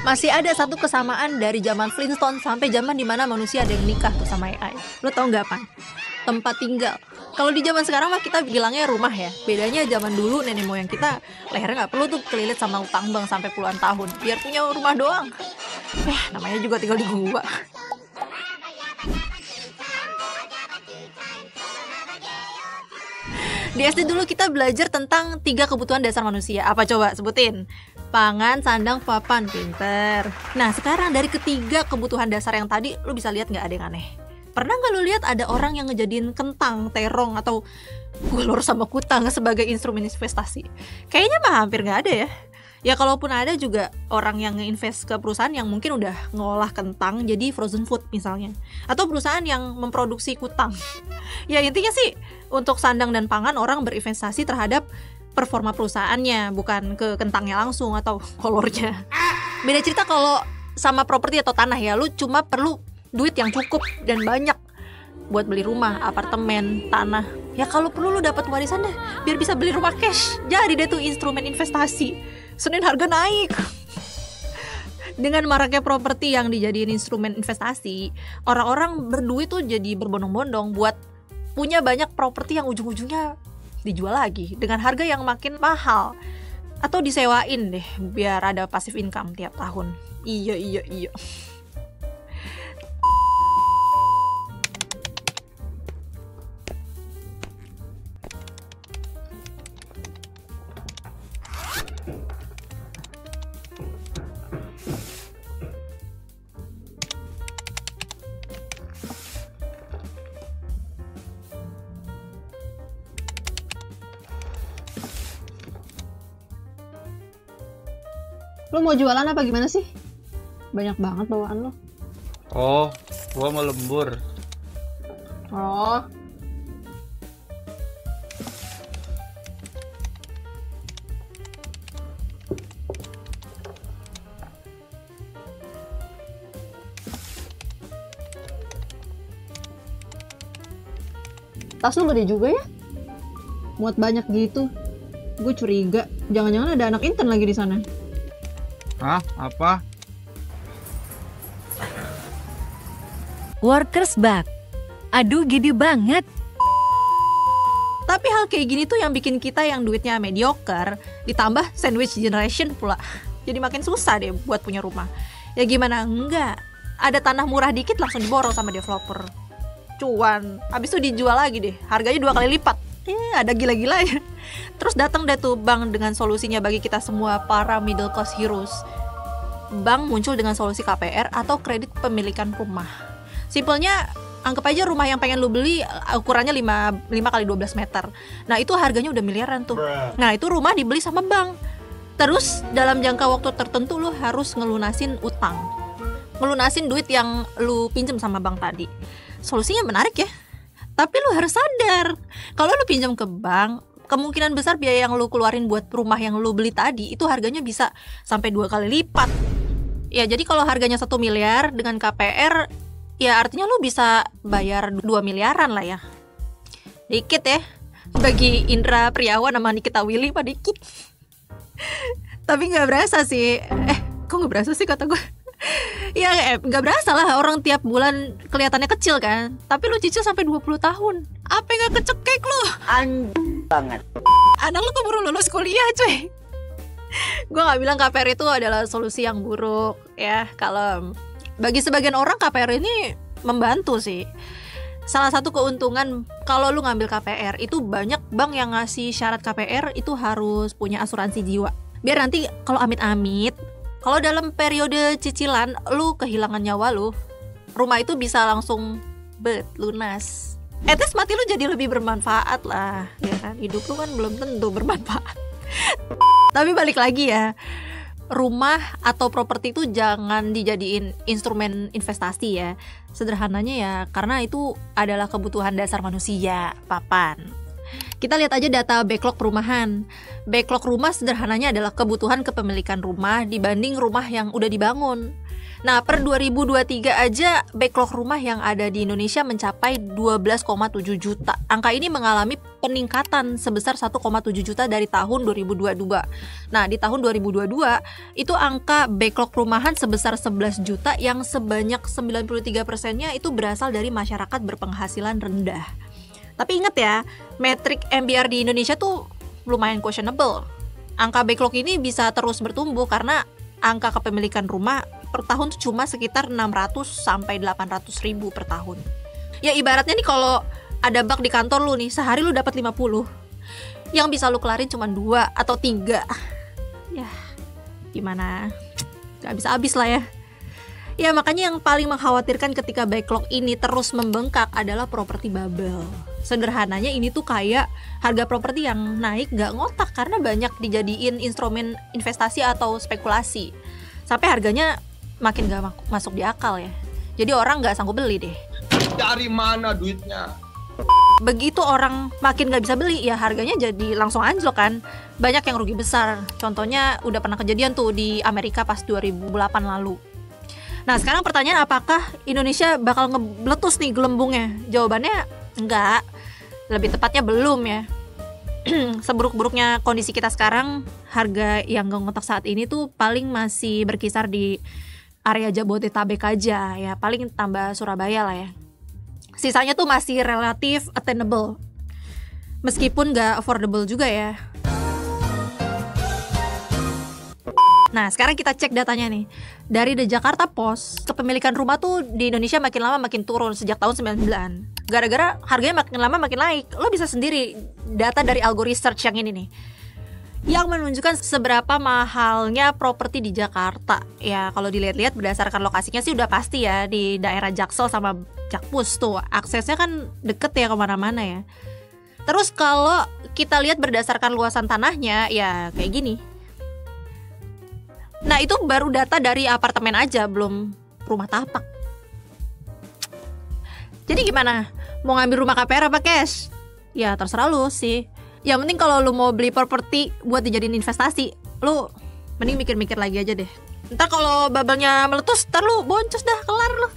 Masih ada satu kesamaan dari zaman Flintstone sampai zaman dimana manusia ada yang nikah tuh sama AI. Lo tau nggak, Pan? Tempat tinggal. Kalau di zaman sekarang mah kita bilangnya rumah ya. Bedanya zaman dulu nenek moyang kita lehernya nggak perlu tuh kelilit sama utang bank sampai puluhan tahun biar punya rumah doang. Namanya juga tinggal di gua. Di SD dulu kita belajar tentang 3 kebutuhan dasar manusia. Apa coba sebutin? Pangan, sandang, papan. Pinter. Nah sekarang dari ketiga kebutuhan dasar yang tadi, lu bisa lihat nggak ada yang aneh? Pernah nggak lu lihat ada orang yang ngejadiin kentang, terong, atau gulur sama kutang sebagai instrumen investasi? Kayaknya mah hampir nggak ada ya. Ya kalaupun ada juga orang yang nge-invest ke perusahaan yang mungkin udah ngolah kentang jadi frozen food misalnya. Atau perusahaan yang memproduksi kutang. Ya intinya sih untuk sandang dan pangan orang berinvestasi terhadap performa perusahaannya, bukan ke kentangnya langsung atau kolornya. Beda cerita kalau sama properti atau tanah ya, lu cuma perlu duit yang cukup dan banyak buat beli rumah, apartemen, tanah. Ya kalau perlu lu dapat warisan deh, biar bisa beli rumah cash. Jadi deh tuh instrumen investasi. Senin harga naik. Dengan maraknya properti yang dijadiin instrumen investasi, orang-orang berduit tuh jadi berbondong-bondong buat punya banyak properti yang ujung-ujungnya dijual lagi dengan harga yang makin mahal. Atau disewain deh biar ada passive income tiap tahun. Iya. Lo mau jualan apa gimana sih? Banyak banget bawaan lo. Oh, gua mau lembur. Oh. Tas lo gede juga ya? Muat banyak gitu. Gue curiga, jangan-jangan ada anak intern lagi di sana. Hah? Apa? Workers bug. Aduh gede banget. Tapi hal kayak gini tuh yang bikin kita yang duitnya mediocre ditambah sandwich generation pula. Jadi makin susah deh buat punya rumah. Ya gimana enggak? Ada tanah murah dikit langsung diborong sama developer. Cuan, habis itu dijual lagi deh. Harganya 2 kali lipat. Ada gila-gilanya. Terus datang deh tuh bank dengan solusinya bagi kita semua para middle class heroes. Bank muncul dengan solusi KPR atau kredit pemilikan rumah. Simpelnya, anggap aja rumah yang pengen lu beli ukurannya 5 kali 12 meter. Nah itu harganya udah miliaran tuh. Nah itu rumah dibeli sama bank. Terus dalam jangka waktu tertentu lu harus ngelunasin utang. Ngelunasin duit yang lu pinjem sama bank tadi. Solusinya menarik ya. Tapi lu harus sadar, kalau lu pinjam ke bank, kemungkinan besar biaya yang lu keluarin buat rumah yang lu beli tadi itu harganya bisa sampai 2 kali lipat. Ya jadi kalau harganya 1 miliar dengan KPR, ya artinya lu bisa bayar 2 miliaran lah ya. Dikit ya, bagi Indra Priawan sama Nikita Willy mah dikit. Tapi gak berasa sih. Kok gak berasa sih kata gue? Ya gak berasa lah, orang tiap bulan kelihatannya kecil kan. Tapi lu cicil sampai 20 tahun. Apa yang gak kecekek lu? Anjing banget. Anak lu keburu lulus kuliah cuy. Gue gak bilang KPR itu adalah solusi yang buruk ya. Kalau bagi sebagian orang KPR ini membantu sih. Salah satu keuntungan kalau lu ngambil KPR itu banyak bank yang ngasih syarat KPR itu harus punya asuransi jiwa. Biar nanti kalau amit-amit, kalau dalam periode cicilan lu kehilangan nyawa lu, rumah itu bisa langsung lunas. At least mati lu jadi lebih bermanfaat lah, ya kan? Hidup lu kan belum tentu bermanfaat. Tapi balik lagi ya, rumah atau properti itu jangan dijadiin instrumen investasi ya. Sederhananya ya, karena itu adalah kebutuhan dasar manusia, papan. Kita lihat aja data backlog perumahan. Backlog rumah sederhananya adalah kebutuhan kepemilikan rumah dibanding rumah yang udah dibangun. Nah, per 2023 aja backlog rumah yang ada di Indonesia mencapai 12,7 juta. Angka ini mengalami peningkatan sebesar 1,7 juta dari tahun 2022. Nah, di tahun 2022 itu angka backlog perumahan sebesar 11 juta yang sebanyak 93%-nya itu berasal dari masyarakat berpenghasilan rendah. Tapi ingat ya, metrik MBR di Indonesia tuh lumayan questionable. Angka backlog ini bisa terus bertumbuh karena angka kepemilikan rumah per tahun tuh cuma sekitar 600 sampai 800 ribu per tahun. Ya ibaratnya nih kalau ada bug di kantor lu nih, sehari lu dapat 50. Yang bisa lu kelarin cuma 2 atau 3. Ya, gimana? Gak bisa habis lah ya. Ya makanya yang paling mengkhawatirkan ketika backlog ini terus membengkak adalah properti bubble. Sederhananya ini tuh kayak harga properti yang naik gak ngotak karena banyak dijadiin instrumen investasi atau spekulasi. Sampai harganya makin gak masuk di akal ya. Jadi orang gak sanggup beli deh. Dari mana duitnya? Begitu orang makin gak bisa beli ya harganya jadi langsung anjlok kan. Banyak yang rugi besar. Contohnya udah pernah kejadian tuh di Amerika pas 2008 lalu. Nah sekarang pertanyaan, apakah Indonesia bakal ngebletus nih gelembungnya? Jawabannya enggak, lebih tepatnya belum ya. Seburuk-buruknya kondisi kita sekarang, harga yang gak ngotak saat ini tuh paling masih berkisar di area Jabodetabek aja ya, paling tambah Surabaya lah ya. Sisanya tuh masih relatif attainable, meskipun gak affordable juga ya. Nah sekarang kita cek datanya nih. Dari The Jakarta Post, kepemilikan rumah tuh di Indonesia makin lama makin turun sejak tahun 99. Gara-gara harganya makin lama makin naik. Lo bisa sendiri data dari Algo Research yang ini nih, yang menunjukkan seberapa mahalnya properti di Jakarta. Ya kalau dilihat-lihat berdasarkan lokasinya sih udah pasti ya di daerah Jaksel sama Jakpus tuh. Aksesnya kan deket ya kemana-mana ya. Terus kalau kita lihat berdasarkan luasan tanahnya ya kayak gini. Nah itu baru data dari apartemen aja, belum rumah tapak. Jadi gimana? Mau ngambil rumah KPR apa cash? Ya terserah lu sih. Yang penting kalau lu mau beli properti buat dijadiin investasi, lu mending mikir-mikir lagi aja deh. Ntar kalau bubble-nya meletus, ntar lu boncos dah, kelar lu.